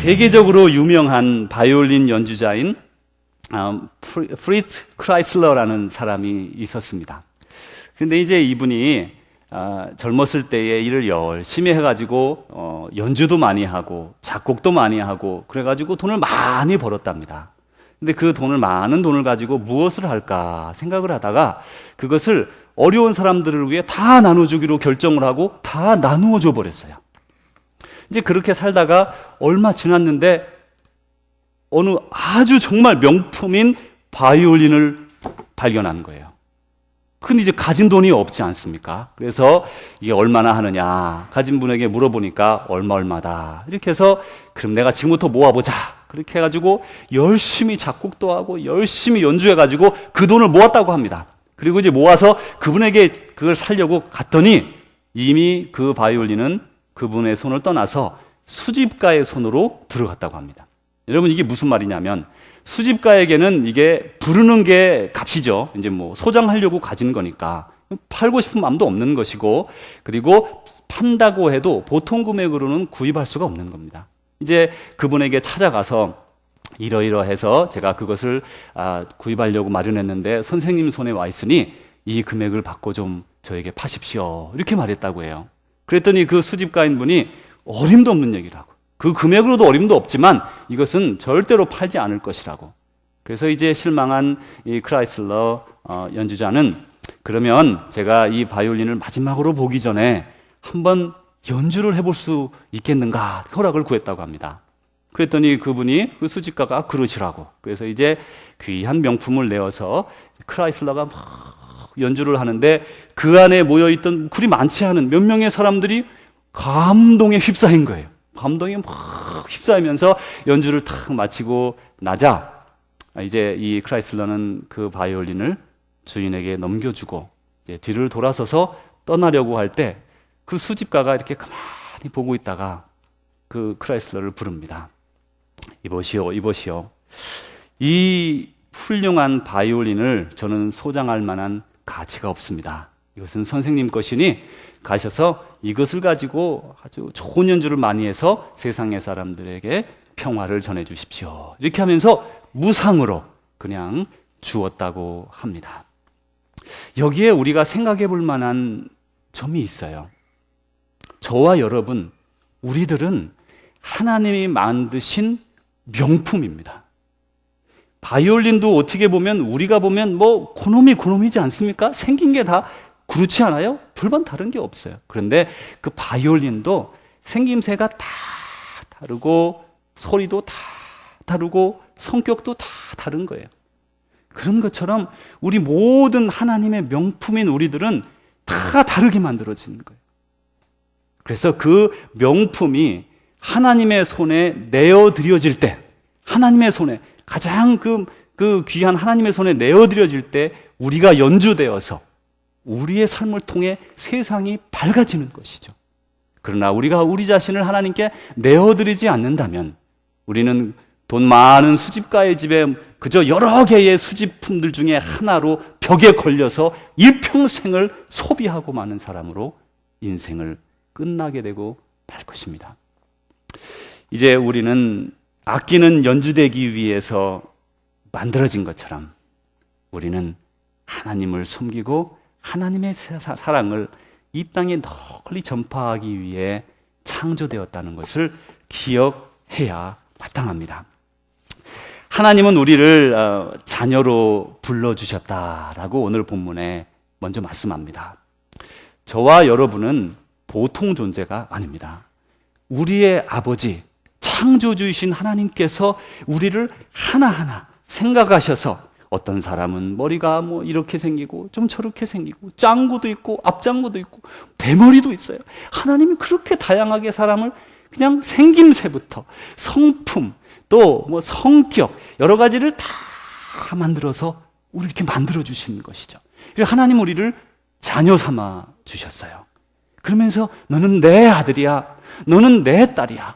세계적으로 유명한 바이올린 연주자인 프리츠 크라이슬러라는 사람이 있었습니다. 근데 이제 이분이 젊었을 때에 일을 열심히 해가지고 연주도 많이 하고 작곡도 많이 하고 그래가지고 돈을 많이 벌었답니다. 근데 그 많은 돈을 가지고 무엇을 할까 생각을 하다가 그것을 어려운 사람들을 위해 다 나눠주기로 결정을 하고 다 나누어 줘 버렸어요. 이제 그렇게 살다가 얼마 지났는데 어느 아주 정말 명품인 바이올린을 발견한 거예요. 근데 이제 가진 돈이 없지 않습니까? 그래서 이게 얼마나 하느냐 가진 분에게 물어보니까 얼마다 이렇게 해서 그럼 내가 지금부터 모아보자 그렇게 해가지고 열심히 작곡도 하고 열심히 연주해가지고 그 돈을 모았다고 합니다. 그리고 이제 모아서 그분에게 그걸 살려고 갔더니 이미 그 바이올린은 그분의 손을 떠나서 수집가의 손으로 들어갔다고 합니다. 여러분 이게 무슨 말이냐면 수집가에게는 이게 부르는 게 값이죠. 이제 뭐 소장하려고 가진 거니까 팔고 싶은 마음도 없는 것이고 그리고 판다고 해도 보통 금액으로는 구입할 수가 없는 겁니다. 이제 그분에게 찾아가서 이러이러해서 제가 그것을 구입하려고 마련했는데 선생님 손에 와 있으니 이 금액을 받고 좀 저에게 파십시오 이렇게 말했다고 해요. 그랬더니 그 수집가인 분이 어림도 없는 얘기라고 그 금액으로도 어림도 없지만 이것은 절대로 팔지 않을 것이라고. 그래서 이제 실망한 이 크라이슬러 연주자는 그러면 제가 이 바이올린을 마지막으로 보기 전에 한번 연주를 해볼 수 있겠는가 허락을 구했다고 합니다. 그랬더니 그분이 그 수집가가 그러시라고. 그래서 이제 귀한 명품을 내어서 크라이슬러가 막 연주를 하는데 그 안에 모여있던 그리 많지 않은 몇 명의 사람들이 감동에 휩싸인 거예요. 감동에 막 휩싸이면서 연주를 탁 마치고 나자 이제 이 크라이슬러는 그 바이올린을 주인에게 넘겨주고 이제 뒤를 돌아서서 떠나려고 할 때 그 수집가가 이렇게 가만히 보고 있다가 그 크라이슬러를 부릅니다. 이보시오, 이보시오. 이 훌륭한 바이올린을 저는 소장할 만한 가치가 없습니다. 이것은 선생님 것이니 가셔서 이것을 가지고 아주 좋은 연주를 많이 해서 세상의 사람들에게 평화를 전해 주십시오. 이렇게 하면서 무상으로 그냥 주었다고 합니다. 여기에 우리가 생각해 볼 만한 점이 있어요. 저와 여러분, 우리들은 하나님이 만드신 명품입니다. 바이올린도 어떻게 보면 우리가 보면 뭐 고놈이지 않습니까? 생긴 게 다 그렇지 않아요? 별반 다른 게 없어요. 그런데 그 바이올린도 생김새가 다 다르고 소리도 다 다르고 성격도 다 다른 거예요. 그런 것처럼 우리 모든 하나님의 명품인 우리들은 다 다르게 만들어진 거예요. 그래서 그 명품이 하나님의 손에 내어드려질 때, 하나님의 손에 가장 그 귀한 하나님의 손에 내어드려질 때 우리가 연주되어서 우리의 삶을 통해 세상이 밝아지는 것이죠. 그러나 우리가 우리 자신을 하나님께 내어드리지 않는다면 우리는 돈 많은 수집가의 집에 그저 여러 개의 수집품들 중에 하나로 벽에 걸려서 일평생을 소비하고 마는 사람으로 인생을 끝나게 되고 말 것입니다. 이제 우리는 악기는 연주되기 위해서 만들어진 것처럼 우리는 하나님을 섬기고 하나님의 사랑을 이 땅에 널리 전파하기 위해 창조되었다는 것을 기억해야 마땅합니다. 하나님은 우리를 자녀로 불러주셨다라고 오늘 본문에 먼저 말씀합니다. 저와 여러분은 보통 존재가 아닙니다. 우리의 아버지, 창조주이신 하나님께서 우리를 하나하나 생각하셔서 어떤 사람은 머리가 뭐 이렇게 생기고 좀 저렇게 생기고 짱구도 있고 앞짱구도 있고 대머리도 있어요. 하나님이 그렇게 다양하게 사람을 그냥 생김새부터 성품 또 뭐 성격 여러 가지를 다 만들어서 우리 이렇게 만들어 주시는 것이죠. 그리고 하나님 우리를 자녀 삼아 주셨어요. 그러면서 너는 내 아들이야. 너는 내 딸이야.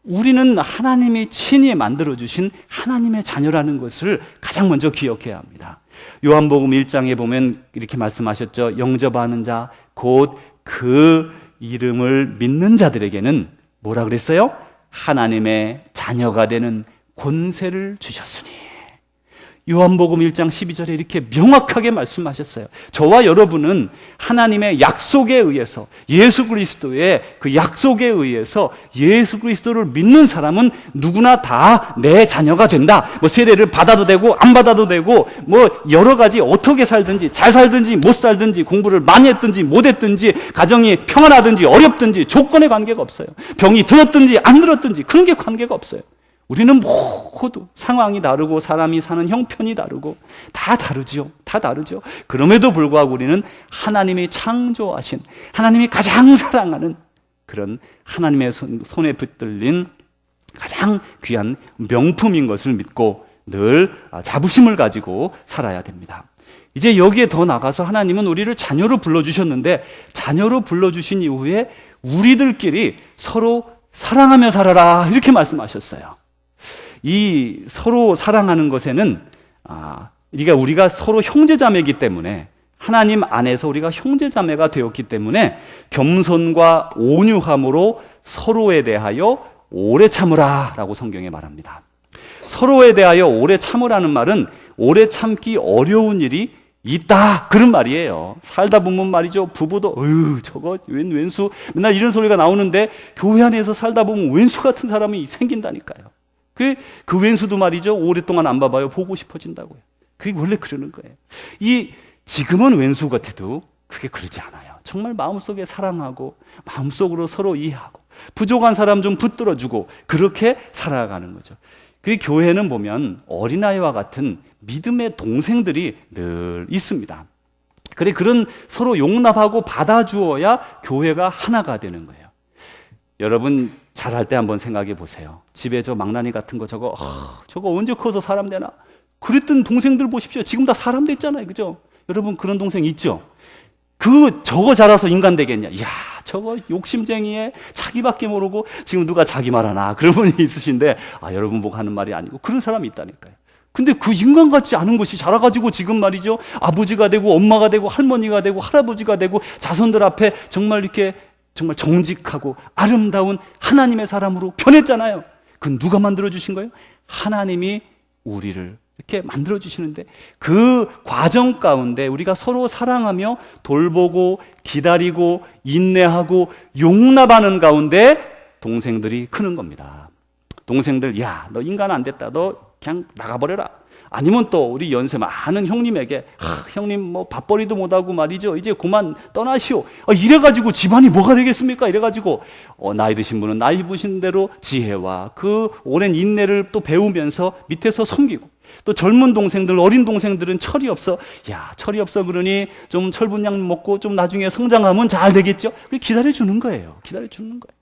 우리는 하나님이 친히 만들어주신 하나님의 자녀라는 것을 가장 먼저 기억해야 합니다. 요한복음 1장에 보면 이렇게 말씀하셨죠. 영접하는 자, 곧 그 이름을 믿는 자들에게는 뭐라 그랬어요? 하나님의 자녀가 되는 권세를 주셨으니. 요한복음 1장 12절에 이렇게 명확하게 말씀하셨어요. 저와 여러분은 하나님의 약속에 의해서, 예수 그리스도의 그 약속에 의해서 예수 그리스도를 믿는 사람은 누구나 다 내 자녀가 된다. 뭐 세례를 받아도 되고 안 받아도 되고 뭐 여러 가지 어떻게 살든지, 잘 살든지 못 살든지, 공부를 많이 했든지 못 했든지, 가정이 평안하든지 어렵든지 조건에 관계가 없어요. 병이 들었든지 안 들었든지 그런 게 관계가 없어요. 우리는 모두 상황이 다르고 사람이 사는 형편이 다르고 다 다르죠. 다 다르죠. 그럼에도 불구하고 우리는 하나님이 창조하신, 하나님이 가장 사랑하는 그런 하나님의 손에 붙들린 가장 귀한 명품인 것을 믿고 늘 자부심을 가지고 살아야 됩니다. 이제 여기에 더 나가서 하나님은 우리를 자녀로 불러주셨는데, 자녀로 불러주신 이후에 우리들끼리 서로 사랑하며 살아라 이렇게 말씀하셨어요. 이 서로 사랑하는 것에는 우리가 서로 형제자매이기 때문에, 하나님 안에서 우리가 형제자매가 되었기 때문에 겸손과 온유함으로 서로에 대하여 오래 참으라 라고 성경에 말합니다. 서로에 대하여 오래 참으라는 말은 오래 참기 어려운 일이 있다 그런 말이에요. 살다 보면 말이죠, 부부도 저거 왼수 맨날 이런 소리가 나오는데 교회 안에서 살다 보면 왼수 같은 사람이 생긴다니까요. 그 왼수도 말이죠, 오랫동안 안 봐봐요, 보고 싶어진다고요. 그게 원래 그러는 거예요. 지금은 왼수 같아도 그게 그러지 않아요. 정말 마음속에 사랑하고 마음속으로 서로 이해하고 부족한 사람 좀 붙들어주고 그렇게 살아가는 거죠. 그 교회는 보면 어린아이와 같은 믿음의 동생들이 늘 있습니다. 그래, 그런 서로 용납하고 받아주어야 교회가 하나가 되는 거예요. 여러분 잘할 때 한번 생각해 보세요. 집에 저 망나니 같은 거 저거 언제 커서 사람 되나? 그랬던 동생들 보십시오. 지금 다 사람 됐잖아요. 그죠? 여러분 그런 동생 있죠? 저거 자라서 인간 되겠냐? 이야, 저거 욕심쟁이에 자기밖에 모르고 지금 누가 자기 말하나? 그런 분이 있으신데, 여러분 보고 하는 말이 아니고 그런 사람이 있다니까요. 근데 그 인간 같지 않은 것이 자라가지고 지금 말이죠, 아버지가 되고 엄마가 되고 할머니가 되고 할아버지가 되고 자손들 앞에 정말 이렇게 정말 정직하고 아름다운 하나님의 사람으로 변했잖아요. 그건 누가 만들어주신 거예요? 하나님이 우리를 이렇게 만들어주시는데, 그 과정 가운데 우리가 서로 사랑하며 돌보고 기다리고 인내하고 용납하는 가운데 동생들이 크는 겁니다. 동생들, 야, 너 인간 안 됐다, 너 그냥 나가버려라. 아니면 또 우리 연세 많은 형님에게, 형님 뭐 밥벌이도 못하고 말이죠, 이제 그만 떠나시오. 이래가지고 집안이 뭐가 되겠습니까? 이래가지고 나이 드신 분은 나이 드신 대로 지혜와 그 오랜 인내를 또 배우면서 밑에서 섬기고, 또 젊은 동생들, 어린 동생들은 철이 없어. 철이 없어 그러니 좀 철분약 먹고 좀 나중에 성장하면 잘 되겠죠? 기다려주는 거예요. 기다려주는 거예요.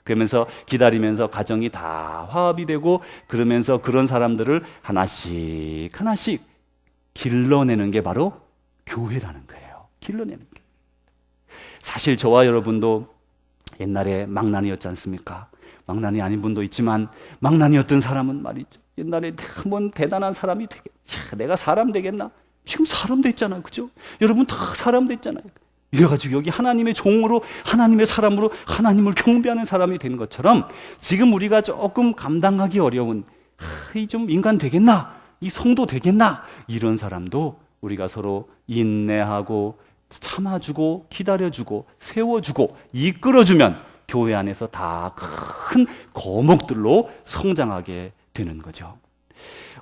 그러면서 기다리면서 가정이 다 화합이 되고, 그러면서 그런 사람들을 하나씩 하나씩 길러내는 게 바로 교회라는 거예요. 길러내는 게. 사실 저와 여러분도 옛날에 망나니였지 않습니까? 망나니 아닌 분도 있지만, 망나니였던 사람은 말이죠, 옛날에 한번 대단한 사람이 내가 사람 되겠나? 지금 사람 됐잖아요. 그죠? 여러분 다 사람 됐잖아요. 이래가지고 여기 하나님의 종으로, 하나님의 사람으로 하나님을 경배하는 사람이 된 것처럼, 지금 우리가 조금 감당하기 어려운 이 좀 인간 되겠나? 이 성도 되겠나? 이런 사람도 우리가 서로 인내하고 참아주고 기다려주고 세워주고 이끌어주면 교회 안에서 다 큰 거목들로 성장하게 되는 거죠.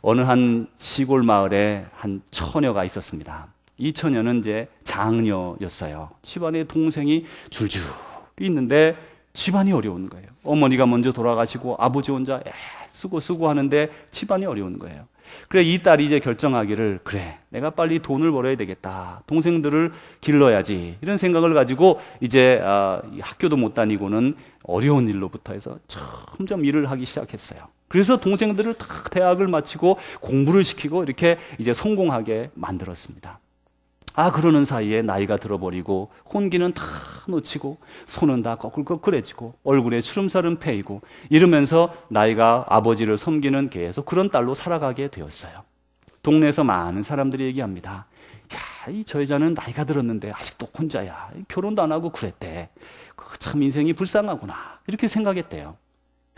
어느 한 시골 마을에 한 처녀가 있었습니다. 이 처녀는 이제 장녀였어요. 집안에 동생이 줄줄 있는데 집안이 어려운 거예요. 어머니가 먼저 돌아가시고 아버지 혼자 쓰고 하는데 집안이 어려운 거예요. 그래, 이 딸이 이제 결정하기를, 그래, 내가 빨리 돈을 벌어야 되겠다, 동생들을 길러야지, 이런 생각을 가지고 이제 학교도 못 다니고는 어려운 일로부터 해서 점점 일을 하기 시작했어요. 그래서 동생들을 다 대학을 마치고 공부를 시키고 이렇게 이제 성공하게 만들었습니다. 그러는 사이에 나이가 들어버리고 혼기는 다 놓치고 손은 다 꺼끌꺼끌해지고 얼굴에 주름살은 패이고 이러면서 나이가 아버지를 섬기는 계속 그런 딸로 살아가게 되었어요. 동네에서 많은 사람들이 얘기합니다. 저 여자는 나이가 들었는데 아직도 혼자야. 결혼도 안 하고 그랬대. 참 인생이 불쌍하구나. 이렇게 생각했대요.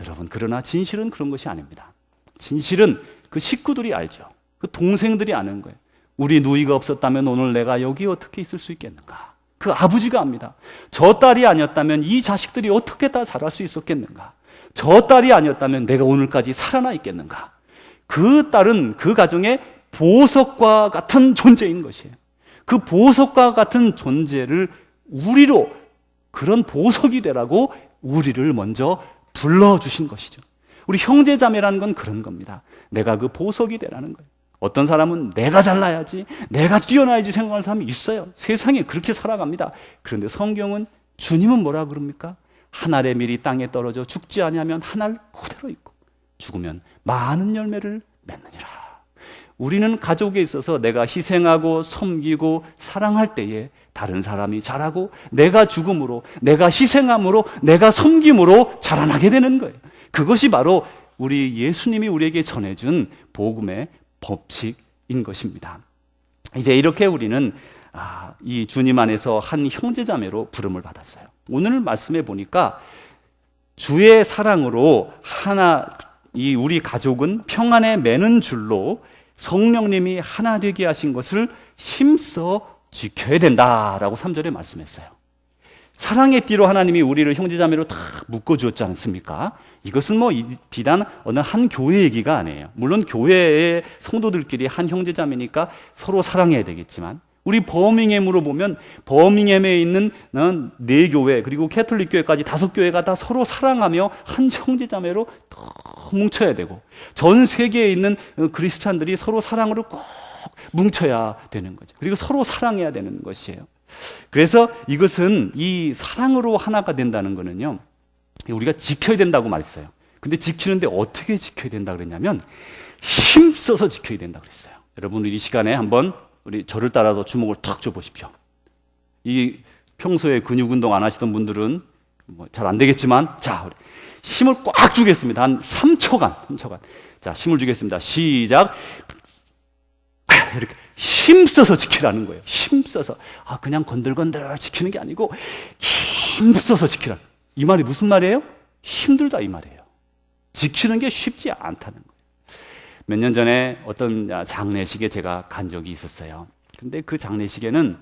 여러분, 그러나 진실은 그런 것이 아닙니다. 진실은 그 식구들이 알죠. 그 동생들이 아는 거예요. 우리 누이가 없었다면 오늘 내가 여기 어떻게 있을 수 있겠는가? 그 아버지가 압니다. 저 딸이 아니었다면 이 자식들이 어떻게 다 자랄 수 있었겠는가? 저 딸이 아니었다면 내가 오늘까지 살아나 있겠는가? 그 딸은 그 가정의 보석과 같은 존재인 것이에요. 그 보석과 같은 존재를 우리로, 그런 보석이 되라고 우리를 먼저 불러주신 것이죠. 우리 형제자매라는 건 그런 겁니다. 내가 그 보석이 되라는 거예요. 어떤 사람은 내가 잘나야지, 내가 뛰어나야지 생각하는 사람이 있어요. 세상에 그렇게 살아갑니다. 그런데 성경은, 주님은 뭐라 그럽니까? 한 알의 밀이 땅에 떨어져 죽지 아니하면 한 알 그대로 있고 죽으면 많은 열매를 맺느니라. 우리는 가족에 있어서 내가 희생하고 섬기고 사랑할 때에 다른 사람이 자라고, 내가 죽음으로, 내가 희생함으로, 내가 섬김으로 자라나게 되는 거예요. 그것이 바로 우리 예수님이 우리에게 전해준 복음의 법칙인 것입니다. 이제 이렇게 우리는 이 주님 안에서 한 형제자매로 부름을 받았어요. 오늘 말씀해 보니까 주의 사랑으로 이 우리 가족은 평안에 매는 줄로 성령님이 하나 되게 하신 것을 힘써 지켜야 된다라고 3절에 말씀했어요. 사랑의 띠로 하나님이 우리를 형제자매로 다 묶어주었지 않습니까? 이것은 비단 어느 한 교회 얘기가 아니에요. 물론 교회의 성도들끼리 한 형제자매니까 서로 사랑해야 되겠지만, 우리 버밍햄으로 보면 버밍햄에 있는 4교회 그리고 캐톨릭 교회까지 5교회가 다 서로 사랑하며 한 형제자매로 더 뭉쳐야 되고, 전 세계에 있는 크리스찬들이 서로 사랑으로 꼭 뭉쳐야 되는 거죠. 그리고 서로 사랑해야 되는 것이에요. 그래서 이것은, 이 사랑으로 하나가 된다는 거는요, 우리가 지켜야 된다고 말했어요. 근데 지키는데 어떻게 지켜야 된다 그랬냐면 힘써서 지켜야 된다 그랬어요. 여러분, 이 시간에 한번 우리 저를 따라서 주먹을 탁 줘보십시오. 이 평소에 근육 운동 안 하시던 분들은 잘 안 되겠지만, 자, 우리 힘을 꽉 주겠습니다. 한 3초간. 자, 힘을 주겠습니다. 시작. 이렇게 힘써서 지키라는 거예요. 힘써서. 그냥 건들건들 지키는 게 아니고 힘써서 지키라. 이 말이 무슨 말이에요? 힘들다 이 말이에요. 지키는 게 쉽지 않다는 거예요. 몇 년 전에 어떤 장례식에 제가 간 적이 있었어요. 근데 그 장례식에는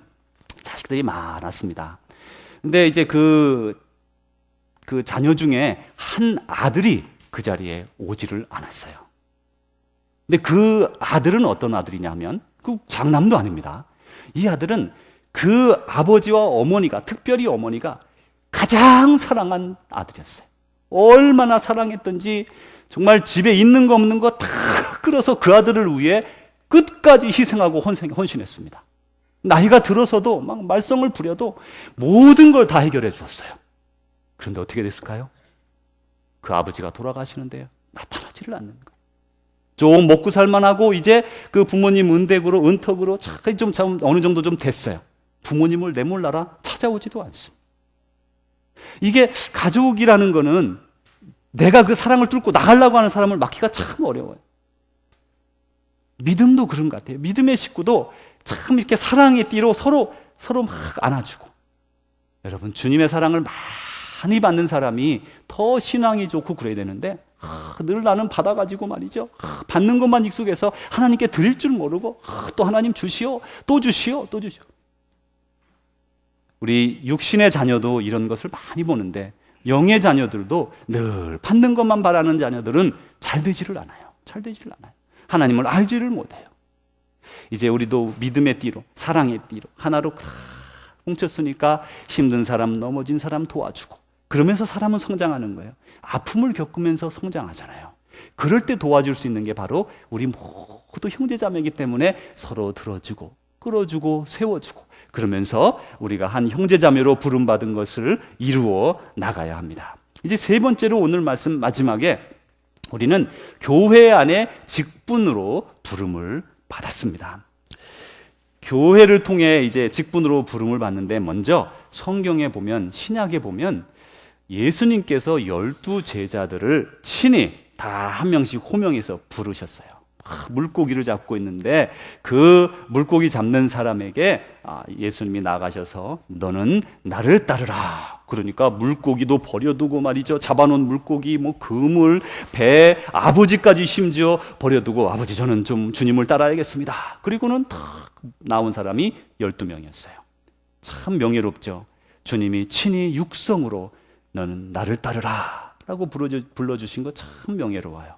자식들이 많았습니다. 근데 이제 그 자녀 중에 한 아들이 그 자리에 오지를 않았어요. 근데 그 아들은 어떤 아들이냐면, 그 장남도 아닙니다. 이 아들은 그 아버지와 어머니가, 특별히 어머니가 가장 사랑한 아들이었어요. 얼마나 사랑했던지 정말 집에 있는 거 없는 거 다 끌어서 그 아들을 위해 끝까지 희생하고 헌신했습니다. 나이가 들어서도 막 말썽을 부려도 모든 걸 다 해결해 주었어요. 그런데 어떻게 됐을까요? 그 아버지가 돌아가시는데요, 나타나지를 않는 거예요. 좀 먹고 살만하고 이제 그 부모님 은덕으로 좀 어느 정도 좀 됐어요. 부모님을 내몰라라 찾아오지도 않습니다. 이게 가족이라는 거는 내가 그 사랑을 뚫고 나가려고 하는 사람을 막기가 참 어려워요. 믿음도 그런 것 같아요. 믿음의 식구도 참 이렇게 사랑의 띠로 서로 막 안아주고. 여러분, 주님의 사랑을 많이 받는 사람이 더 신앙이 좋고 그래야 되는데, 늘 나는 받아가지고 말이죠, 받는 것만 익숙해서 하나님께 드릴 줄 모르고, 또 하나님 주시오, 또 주시오. 우리 육신의 자녀도 이런 것을 많이 보는데, 영의 자녀들도 늘 받는 것만 바라는 자녀들은 잘 되지를 않아요. 하나님을 알지를 못해요. 이제 우리도 믿음의 띠로, 사랑의 띠로 하나로 뭉쳤으니까 힘든 사람, 넘어진 사람 도와주고, 그러면서 사람은 성장하는 거예요. 아픔을 겪으면서 성장하잖아요. 그럴 때 도와줄 수 있는 게 바로 우리 모두 형제자매이기 때문에 서로 들어주고 끌어주고 세워주고, 그러면서 우리가 한 형제자매로 부름받은 것을 이루어 나가야 합니다. 이제 세 번째로 오늘 말씀 마지막에 우리는 교회 안에 직분으로 부름을 받았습니다. 교회를 통해 이제 직분으로 부름을 받는데, 먼저 성경에 보면, 신약에 보면 예수님께서 12 제자들을 친히 다 한 명씩 호명해서 부르셨어요. 물고기를 잡고 있는데 그 물고기 잡는 사람에게 예수님이 나가셔서 너는 나를 따르라. 그러니까 물고기도 버려두고 말이죠. 잡아놓은 물고기, 그물, 배, 아버지까지 심지어 버려두고 아버지 저는 좀 주님을 따라야겠습니다. 그리고는 탁 나온 사람이 12명이었어요. 참 명예롭죠. 주님이 친히 육성으로 너는 나를 따르라 라고 불러주신 거 참 명예로워요.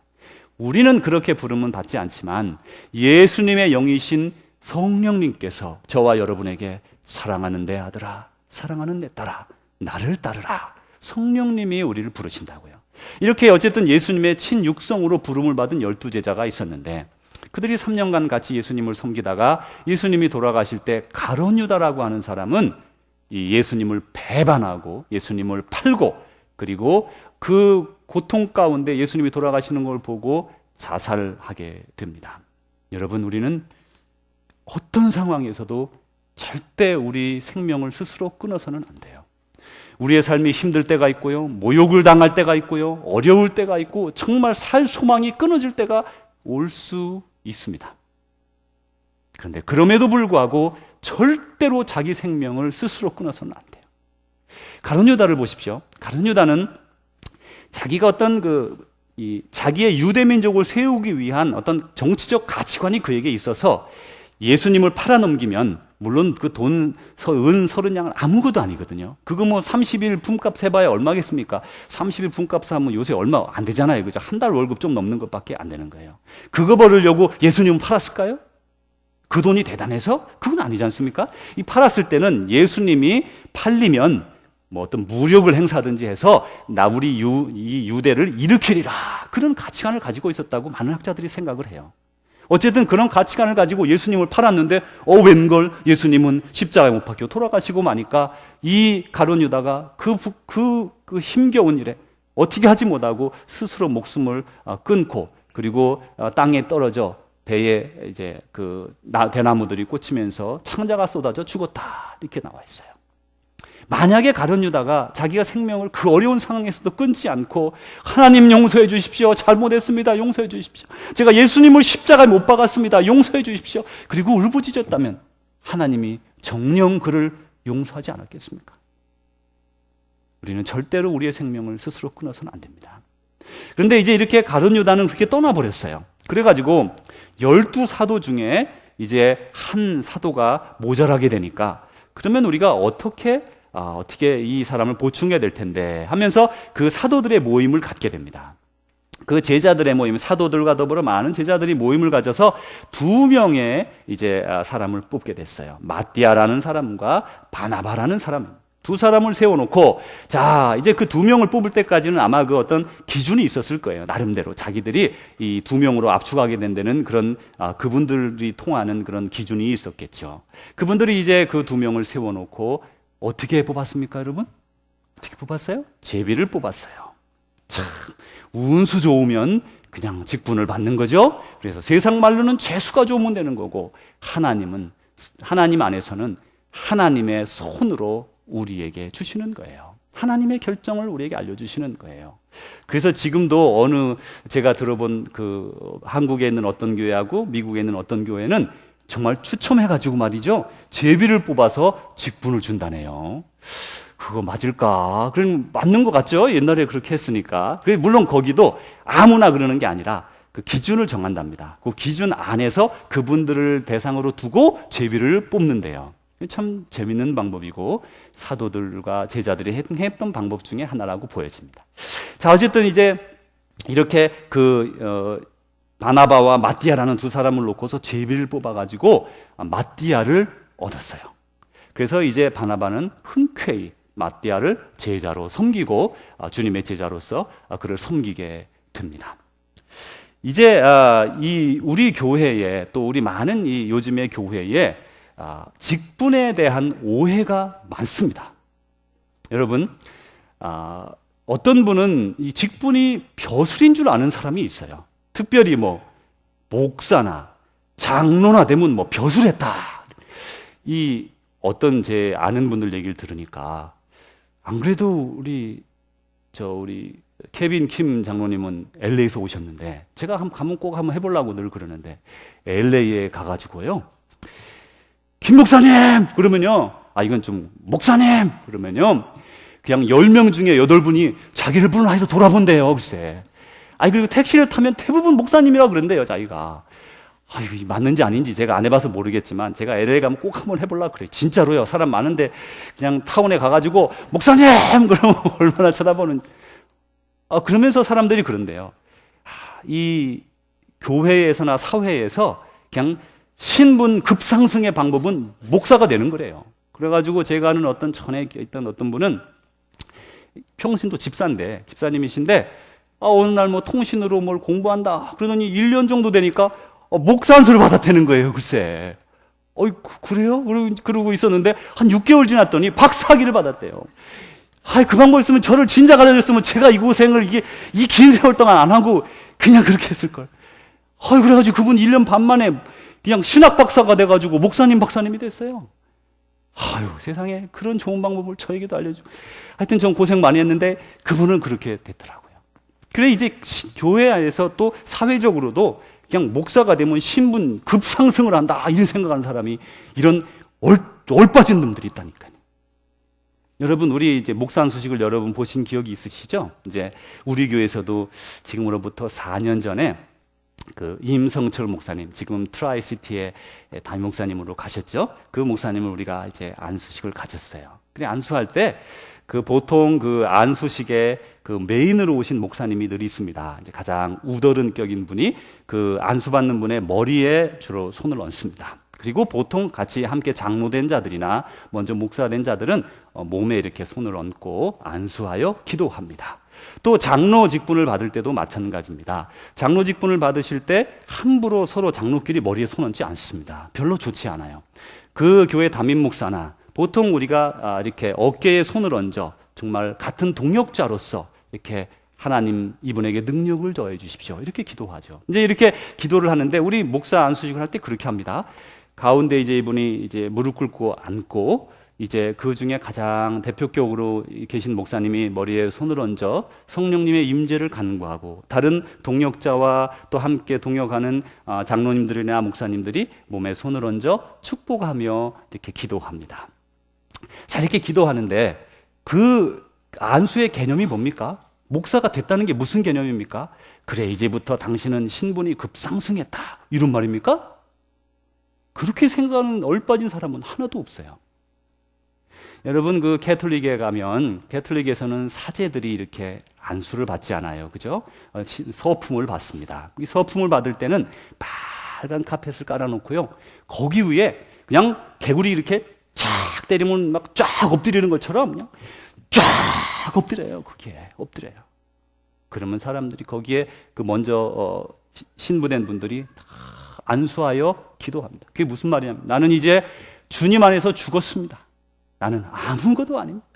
우리는 그렇게 부름은 받지 않지만 예수님의 영이신 성령님께서 저와 여러분에게 사랑하는 내 아들아, 사랑하는 내 딸아, 나를 따르라. 성령님이 우리를 부르신다고요. 이렇게 어쨌든 예수님의 친육성으로 부름을 받은 12제자가 있었는데 그들이 3년간 같이 예수님을 섬기다가 예수님이 돌아가실 때 가룟 유다라고 하는 사람은 이 예수님을 배반하고 예수님을 팔고 그리고 그 고통 가운데 예수님이 돌아가시는 걸 보고 자살하게 됩니다. 여러분, 우리는 어떤 상황에서도 절대 우리 생명을 스스로 끊어서는 안 돼요. 우리의 삶이 힘들 때가 있고요, 모욕을 당할 때가 있고요, 어려울 때가 있고 정말 살 소망이 끊어질 때가 올 수 있습니다. 그런데 그럼에도 불구하고 절대로 자기 생명을 스스로 끊어서는 안 돼요. 가룟 유다를 보십시오. 가룟 유다는 자기가 어떤 자기의 유대 민족을 세우기 위한 어떤 정치적 가치관이 그에게 있어서 예수님을 팔아넘기면 물론 그 돈, 은 30냥은 아무것도 아니거든요. 그거 30일 품값 세봐야 얼마겠습니까? 30일 품값 하면 요새 얼마 안 되잖아요. 그죠? 한 달 월급 좀 넘는 것밖에 안 되는 거예요. 그거 벌으려고 예수님은 팔았을까요? 그 돈이 대단해서? 그건 아니지 않습니까? 이 팔았을 때는 예수님이 팔리면 어떤 무력을 행사하든지 해서 우리 이 유대를 일으키리라. 그런 가치관을 가지고 있었다고 많은 학자들이 생각을 해요. 어쨌든 그런 가치관을 가지고 예수님을 팔았는데 웬걸 예수님은 십자가에 못 박혀 돌아가시고 마니까 이 가룟 유다가 그 힘겨운 일에 어떻게 하지 못하고 스스로 목숨을 끊고 그리고 땅에 떨어져 배에 이제 대나무들이 꽂히면서 창자가 쏟아져 죽었다 이렇게 나와 있어요. 만약에 가룟 유다가 자기가 생명을 그 어려운 상황에서도 끊지 않고 하나님 용서해 주십시오. 잘못했습니다. 용서해 주십시오. 제가 예수님을 십자가에 못 박았습니다. 용서해 주십시오. 그리고 울부짖었다면 하나님이 정녕 그를 용서하지 않았겠습니까? 우리는 절대로 우리의 생명을 스스로 끊어서는 안 됩니다. 그런데 이제 이렇게 가룟 유다는 그렇게 떠나버렸어요. 그래가지고 12사도 중에 이제 한 사도가 모자라게 되니까 그러면 우리가 어떻게 이 사람을 보충해야 될 텐데 하면서 그 사도들의 모임을 갖게 됩니다. 그 제자들의 모임, 사도들과 더불어 많은 제자들이 모임을 가져서 2명의 이제 사람을 뽑게 됐어요. 마띠아라는 사람과 바나바라는 사람. 2사람을 세워놓고 자 이제 그 2명을 뽑을 때까지는 아마 그 어떤 기준이 있었을 거예요. 나름대로 자기들이 이 2명으로 압축하게 된 데는 그런 그분들이 통하는 그런 기준이 있었겠죠. 그분들이 이제 그 2명을 세워놓고 어떻게 뽑았습니까, 여러분? 어떻게 뽑았어요? 제비를 뽑았어요. 참 운수 좋으면 그냥 직분을 받는 거죠. 그래서 세상 말로는 재수가 좋으면 되는 거고 하나님 안에서는 하나님의 손으로 우리에게 주시는 거예요. 하나님의 결정을 우리에게 알려주시는 거예요. 그래서 지금도 제가 들어본 한국에 있는 어떤 교회하고 미국에 있는 어떤 교회는 정말 추첨해가지고 말이죠. 제비를 뽑아서 직분을 준다네요. 그거 맞을까? 그럼 맞는 것 같죠? 옛날에 그렇게 했으니까. 물론 거기도 아무나 그러는 게 아니라 그 기준을 정한답니다. 그 기준 안에서 그분들을 대상으로 두고 제비를 뽑는데요. 참 재밌는 방법이고 사도들과 제자들이 했던 방법 중에 하나라고 보여집니다. 자, 어쨌든 이제 이렇게 바나바와 마띠아라는 2사람을 놓고서 제비를 뽑아가지고 마띠아를 얻었어요. 그래서 이제 바나바는 흔쾌히 마띠아를 제자로 섬기고 주님의 제자로서 그를 섬기게 됩니다. 이제 우리 교회에 또 우리 많은 요즘의 교회에 직분에 대한 오해가 많습니다. 여러분, 어떤 분은 이 직분이 벼슬인 줄 아는 사람이 있어요. 특별히 목사나 장로나 되면 벼슬했다. 이 어떤 제 아는 분들 얘기를 들으니까 안 그래도 우리 케빈 킴 장로님은 LA에서 오셨는데 제가 가면 꼭 한번 해보려고 늘 그러는데 LA에 가가지고요. 김 목사님! 그러면요. 이건 좀 목사님! 그러면요. 그냥 10명 중에 8분이 자기를 불러서 돌아본대요. 글쎄. 그리고 택시를 타면 대부분 목사님이라고 그런대요. 자기가. 이게 맞는지 아닌지 제가 안 해봐서 모르겠지만 제가 LA 가면 꼭 한번 해보려고 그래요. 진짜로요. 사람 많은데 그냥 타운에 가가지고 목사님! 그러면 얼마나 쳐다보는. 그러면서 사람들이 그런데요. 이 교회에서나 사회에서 그냥 신분 급상승의 방법은 목사가 되는 거래요. 그래가지고 제가 아는 어떤 전에 있던 어떤 분은 평신도 집사님이신데 어느 날 뭐 통신으로 뭘 공부한다 그러더니 1년 정도 되니까 목사 안수를 받았다는 거예요. 글쎄. 그래요? 그러고 있었는데 한 6개월 지났더니 박사학위를 받았대요. 그 방법 있으면 저를 진작 알려줬으면 제가 이 고생을 이 긴 세월 동안 안 하고 그냥 그렇게 했을걸. 그래가지고 그분 1년 반 만에 그냥 신학 박사가 돼가지고 박사님이 됐어요. 세상에 그런 좋은 방법을 저에게도 알려주고. 하여튼 전 고생 많이 했는데 그분은 그렇게 됐더라고요. 그래 이제 교회 안에서 또 사회적으로도 그냥 목사가 되면 신분 급상승을 한다 이런 생각하는 사람이 이런 얼빠진 놈들이 있다니까요. 여러분 우리 이제 목사 안 소식을 여러분 보신 기억이 있으시죠? 이제 우리 교회에서도 지금으로부터 4년 전에 그 임성철 목사님, 지금 트라이시티의 담임 목사님으로 가셨죠? 그 목사님을 우리가 이제 안수식을 가졌어요. 그래 안수할 때 그 보통 그 안수식에 그 메인으로 오신 목사님이 늘 있습니다. 이제 가장 우더른격인 분이 그 안수받는 분의 머리에 주로 손을 얹습니다. 그리고 보통 같이 함께 장로된 자들이나 먼저 목사된 자들은 몸에 이렇게 손을 얹고 안수하여 기도합니다. 또 장로 직분을 받을 때도 마찬가지입니다. 장로 직분을 받으실 때 함부로 서로 장로끼리 머리에 손 얹지 않습니다. 별로 좋지 않아요. 그 교회 담임 목사나 보통 우리가 이렇게 어깨에 손을 얹어 정말 같은 동역자로서 이렇게 하나님 이분에게 능력을 더해 주십시오. 이렇게 기도하죠. 이제 이렇게 기도를 하는데 우리 목사 안수식을 할 때 그렇게 합니다. 가운데 이제 이분이 이제 무릎 꿇고 앉고 이제 그 중에 가장 대표격으로 계신 목사님이 머리에 손을 얹어 성령님의 임재를 간구하고 다른 동역자와 또 함께 동역하는 장로님들이나 목사님들이 몸에 손을 얹어 축복하며 이렇게 기도합니다. 자, 이렇게 기도하는데 그 안수의 개념이 뭡니까? 목사가 됐다는 게 무슨 개념입니까? 그래, 이제부터 당신은 신분이 급상승했다. 이런 말입니까? 그렇게 생각하는 얼빠진 사람은 하나도 없어요. 여러분 그 캐톨릭에 가면 캐톨릭에서는 사제들이 이렇게 안수를 받지 않아요. 그죠? 서품을 받습니다. 이 서품을 받을 때는 빨간 카펫을 깔아놓고요. 거기 위에 그냥 개구리 이렇게 쫙 때리면 막 쫙 엎드리는 것처럼 그냥 쫙 엎드려요. 거기에 엎드려요. 그러면 사람들이 거기에 그 먼저 신부된 분들이 다 안수하여 기도합니다. 그게 무슨 말이냐면 나는 이제 주님 안에서 죽었습니다. 나는 아무것도 아닙니다.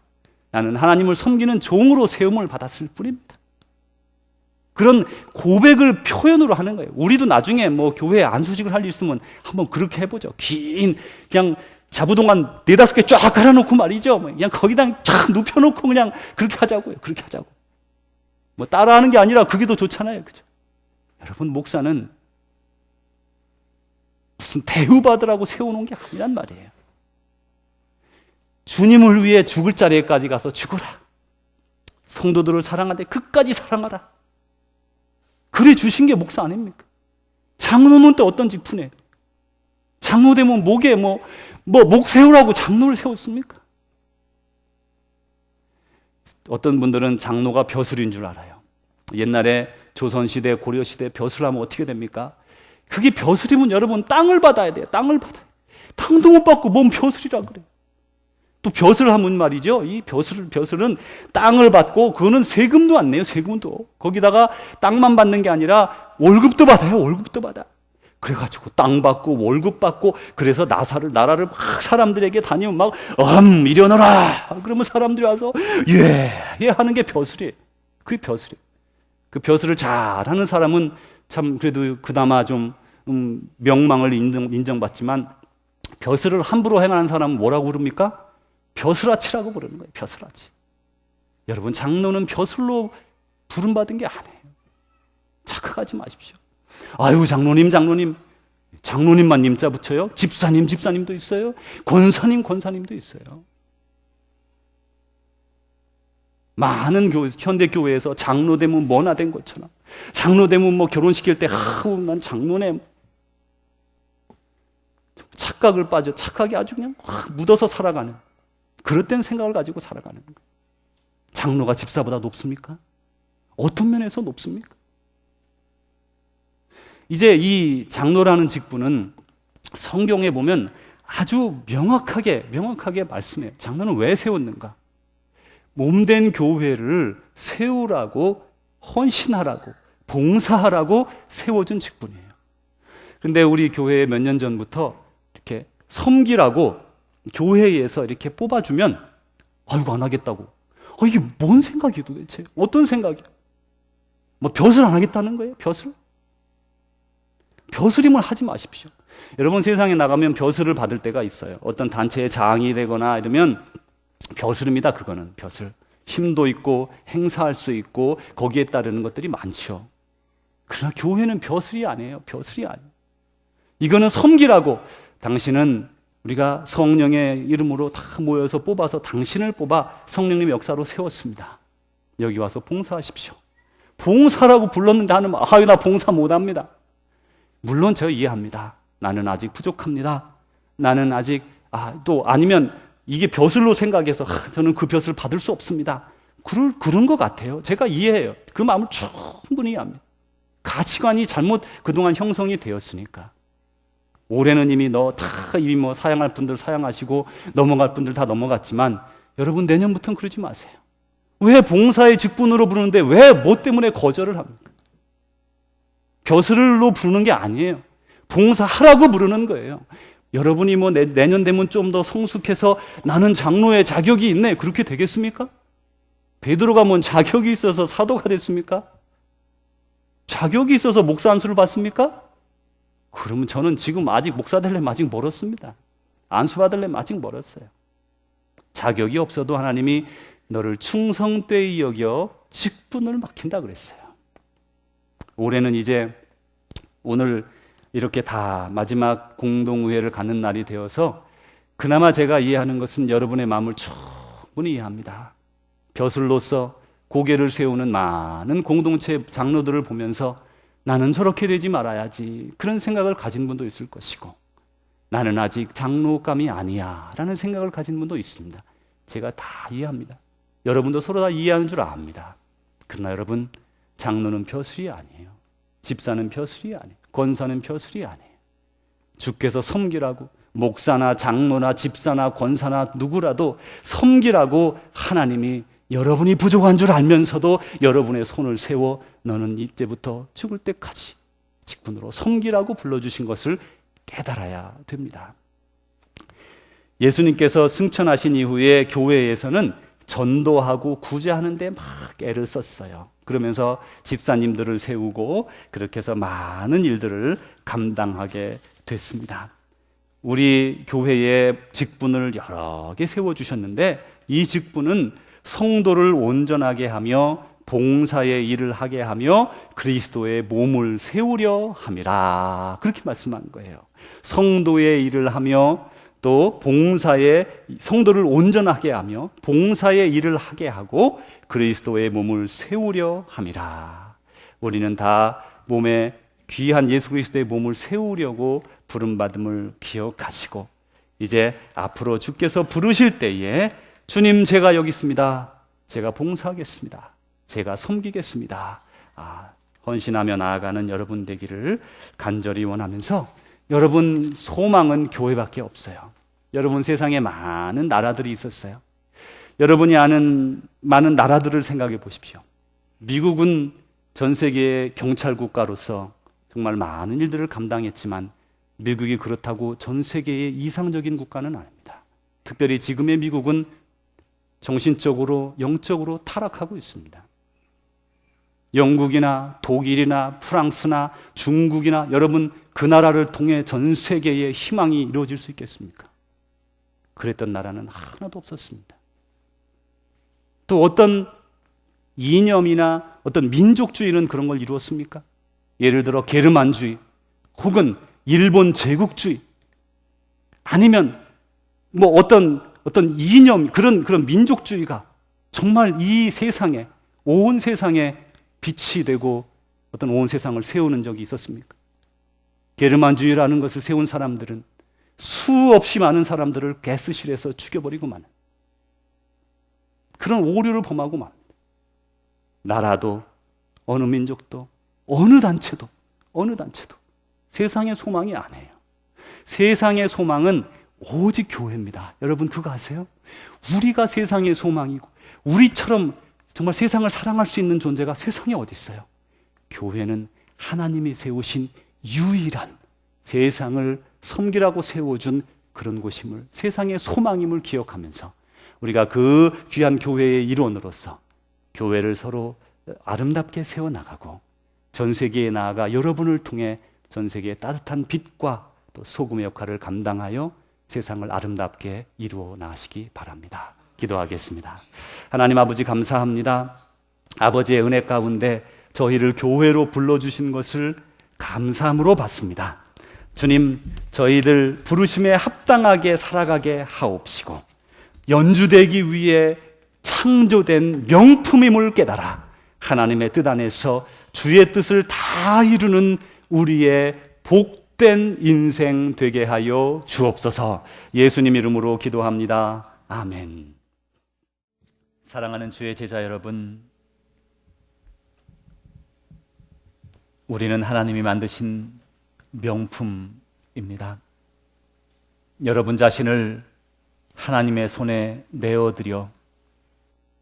나는 하나님을 섬기는 종으로 세움을 받았을 뿐입니다. 그런 고백을 표현으로 하는 거예요. 우리도 나중에 뭐 교회에 안수식을 할 일 있으면 한번 그렇게 해보죠. 긴 그냥 자부동안 4-5개 쫙 갈아놓고 말이죠. 그냥 거기다 쫙 눕혀놓고 그냥 그렇게 하자고요. 그렇게 하자고. 뭐 따라하는 게 아니라 그게 더 좋잖아요. 그죠? 여러분 목사는 무슨 대우받으라고 세워놓은 게 아니란 말이에요. 주님을 위해 죽을 자리에까지 가서 죽어라. 성도들을 사랑하되 끝까지 사랑하라. 그래 주신 게 목사 아닙니까? 장로는 또 어떤 직분이에요? 장로 되면 목에 목 세우라고 장로를 세웠습니까? 어떤 분들은 장로가 벼슬인 줄 알아요. 옛날에 조선시대, 고려시대 벼슬하면 어떻게 됩니까? 그게 벼슬이면 여러분 땅을 받아야 돼요. 땅을 받아요. 땅도 못 받고 뭔 벼슬이라 그래요. 또 벼슬 하면 말이죠. 이 벼슬은 땅을 받고 그거는 세금도 안 내요. 세금도. 거기다가 땅만 받는 게 아니라 월급도 받아요. 월급도 받아. 그래가지고 땅 받고 월급 받고 그래서 나라를 막 사람들에게 다니면 막 일어나라. 그러면 사람들이 와서 예 하는 게 벼슬이에요. 그게 벼슬이에요. 그 벼슬을 잘하는 사람은 참 그래도 그나마 좀 명망을 인정받지만 벼슬을 함부로 행하는 사람은 뭐라고 부릅니까? 벼슬아치라고 부르는 거예요. 벼슬아치. 여러분 장로는 벼슬로 부름받은 게 아니에요. 착각하지 마십시오. 아유, 장로님만 님자 붙여요? 집사님도 있어요? 권사님도 있어요. 많은 현대 교회에서 장로 되면 뭐나 된 것처럼, 장로 되면 뭐 결혼시킬 때 난 장로네, 착각이 아주 그냥 묻어서 살아가는 그릇된 생각을 가지고 살아가는 거예요. 장로가 집사보다 높습니까? 어떤 면에서 높습니까? 이제 이 장로라는 직분은 성경에 보면 아주 명확하게 말씀해요. 장로는 왜 세웠는가? 몸된 교회를 세우라고, 헌신하라고, 봉사하라고 세워준 직분이에요. 그런데 우리 교회에 몇 년 전부터 이렇게 섬기라고 교회에서 이렇게 뽑아주면 아이고 안 하겠다고. 이게 뭔 생각이에요 도대체? 어떤 생각이야? 뭐 벼슬 안 하겠다는 거예요? 벼슬임을 하지 마십시오. 여러분, 세상에 나가면 벼슬을 받을 때가 있어요. 어떤 단체의 장이 되거나 이러면 벼슬입니다. 그거는 벼슬. 힘도 있고 행사할 수 있고 거기에 따르는 것들이 많죠. 그러나 교회는 벼슬이 아니에요. 이거는 섬기라고. 당신은 우리가 성령의 이름으로 다 모여서 뽑아서 당신을 뽑아 성령님의 역사로 세웠습니다. 여기 와서 봉사하십시오. 봉사라고 불렀는데 하는 말, 나 봉사 못합니다. 물론 저 이해합니다. 나는 아직 부족합니다. 나는 아직 또 아니면 이게 벼슬로 생각해서 저는 그 벼슬 받을 수 없습니다. 그런 것 같아요. 제가 이해해요. 그 마음을 충분히 이해합니다. 가치관이 잘못 그동안 형성이 되었으니까. 올해는 이미 이미 사양할 분들 사양하시고 넘어갈 분들 다 넘어갔지만 여러분, 내년부터는 그러지 마세요. 왜 봉사의 직분으로 부르는데 왜 뭐 때문에 거절을 합니까? 벼슬로 부르는 게 아니에요. 봉사하라고 부르는 거예요. 여러분이 뭐 내년 되면 좀 더 성숙해서 나는 장로의 자격이 있네, 그렇게 되겠습니까? 베드로가 뭔 자격이 있어서 사도가 됐습니까? 자격이 있어서 목사 안수를 받습니까? 그러면 저는 지금 아직 목사 되려면 아직 멀었습니다. 안수 받으려면 아직 멀었어요. 자격이 없어도 하나님이 너를 충성되이 여겨 직분을 맡긴다 그랬어요. 올해는 이제 오늘 이렇게 다 마지막 공동의회를 갖는 날이 되어서 그나마 제가 이해하는 것은 여러분의 마음을 충분히 이해합니다. 벼슬로서 고개를 세우는 많은 공동체 장로들을 보면서 나는 저렇게 되지 말아야지, 그런 생각을 가진 분도 있을 것이고, 나는 아직 장로감이 아니야 라는 생각을 가진 분도 있습니다. 제가 다 이해합니다. 여러분도 서로 다 이해하는 줄 압니다. 그러나 여러분, 장로는 벼슬이 아니에요. 집사는 벼슬이 아니에요. 권사는 벼슬이 아니에요. 주께서 섬기라고, 목사나 장로나 집사나 권사나 누구라도 섬기라고 하나님이 여러분이 부족한 줄 알면서도 여러분의 손을 세워 너는 이때부터 죽을 때까지 직분으로 섬기라고 불러주신 것을 깨달아야 됩니다. 예수님께서 승천하신 이후에 교회에서는 전도하고 구제하는 데 막 애를 썼어요. 그러면서 집사님들을 세우고 그렇게 해서 많은 일들을 감당하게 됐습니다. 우리 교회의 직분을 여러 개 세워주셨는데 이 직분은 성도를 온전하게 하며 봉사의 일을 하게 하며 그리스도의 몸을 세우려 함이라, 그렇게 말씀한 거예요. 성도의 일을 하며 또 봉사의, 성도를 온전하게 하며 봉사의 일을 하게 하고 그리스도의 몸을 세우려 함이라. 우리는 다 몸에 귀한 예수 그리스도의 몸을 세우려고 부름받음을 기억하시고 이제 앞으로 주께서 부르실 때에 주님, 제가 여기 있습니다. 제가 봉사하겠습니다. 제가 섬기겠습니다. 헌신하며 나아가는 여러분 되기를 간절히 원하면서, 여러분 소망은 교회밖에 없어요. 여러분 세상에 많은 나라들이 있었어요. 여러분이 아는 많은 나라들을 생각해 보십시오. 미국은 전 세계의 경찰 국가로서 정말 많은 일들을 감당했지만 미국이 그렇다고 전 세계의 이상적인 국가는 아닙니다. 특별히 지금의 미국은 정신적으로, 영적으로 타락하고 있습니다. 영국이나 독일이나 프랑스나 중국이나 여러분 그 나라를 통해 전 세계의 희망이 이루어질 수 있겠습니까? 그랬던 나라는 하나도 없었습니다. 또 어떤 이념이나 어떤 민족주의는 그런 걸 이루었습니까? 예를 들어 게르만주의 혹은 일본 제국주의 아니면 뭐 어떤 이념 그런 민족주의가 정말 이 세상에 온 세상에 빛이 되고 어떤 온 세상을 세우는 적이 있었습니까? 게르만주의라는 것을 세운 사람들은 수없이 많은 사람들을 가스실에서 죽여버리고 마는 그런 오류를 범하고 맙니다. 나라도 어느 민족도 어느 단체도 세상의 소망이 아니에요. 세상의 소망은 오직 교회입니다. 여러분 그거 아세요? 우리가 세상의 소망이고 우리처럼 정말 세상을 사랑할 수 있는 존재가 세상에 어디 있어요? 교회는 하나님이 세우신 유일한 세상을 섬기라고 세워준 그런 곳임을, 세상의 소망임을 기억하면서 우리가 그 귀한 교회의 일원으로서 교회를 서로 아름답게 세워나가고 전 세계에 나아가 여러분을 통해 전 세계의 따뜻한 빛과 또 소금의 역할을 감당하여 세상을 아름답게 이루어 나가시기 바랍니다. 기도하겠습니다. 하나님 아버지 감사합니다. 아버지의 은혜 가운데 저희를 교회로 불러주신 것을 감사함으로 받습니다. 주님, 저희들 부르심에 합당하게 살아가게 하옵시고 연주되기 위해 창조된 명품임을 깨달아 하나님의 뜻 안에서 주의 뜻을 다 이루는 우리의 복된 인생 되게 하여 주옵소서. 예수님 이름으로 기도합니다. 아멘. 사랑하는 주의 제자 여러분, 우리는 하나님이 만드신 명품입니다. 여러분 자신을 하나님의 손에 내어드려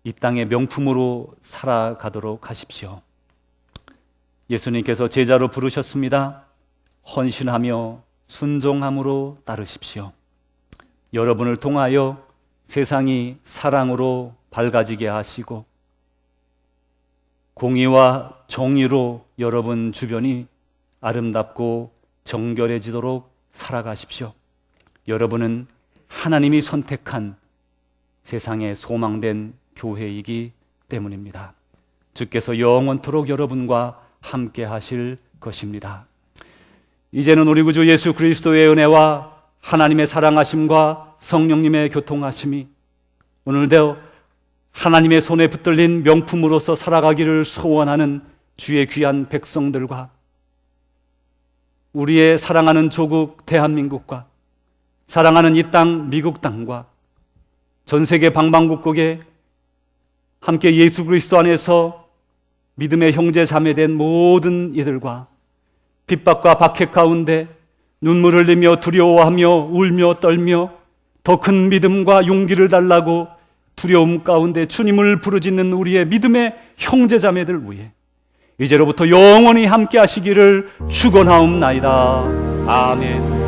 이 땅의 명품으로 살아가도록 하십시오. 예수님께서 제자로 부르셨습니다. 헌신하며 순종함으로 따르십시오. 여러분을 통하여 세상이 사랑으로 밝아지게 하시고 공의와 정의로 여러분 주변이 아름답고 정결해지도록 살아가십시오. 여러분은 하나님이 선택한 세상에 소망된 교회이기 때문입니다. 주께서 영원토록 여러분과 함께 하실 것입니다. 이제는 우리 구주 예수 그리스도의 은혜와 하나님의 사랑하심과 성령님의 교통하심이 오늘도 하나님의 손에 붙들린 명품으로서 살아가기를 소원하는 주의 귀한 백성들과 우리의 사랑하는 조국 대한민국과 사랑하는 이 땅 미국 땅과 전 세계 방방곡곡에 함께 예수 그리스도 안에서 믿음의 형제 자매된 모든 이들과 핍박과 박해 가운데 눈물 흘리며 두려워하며 울며 떨며 더 큰 믿음과 용기를 달라고 두려움 가운데 주님을 부르짖는 우리의 믿음의 형제 자매들 위해 이제로부터 영원히 함께 하시기를 축원하옵나이다. 아멘.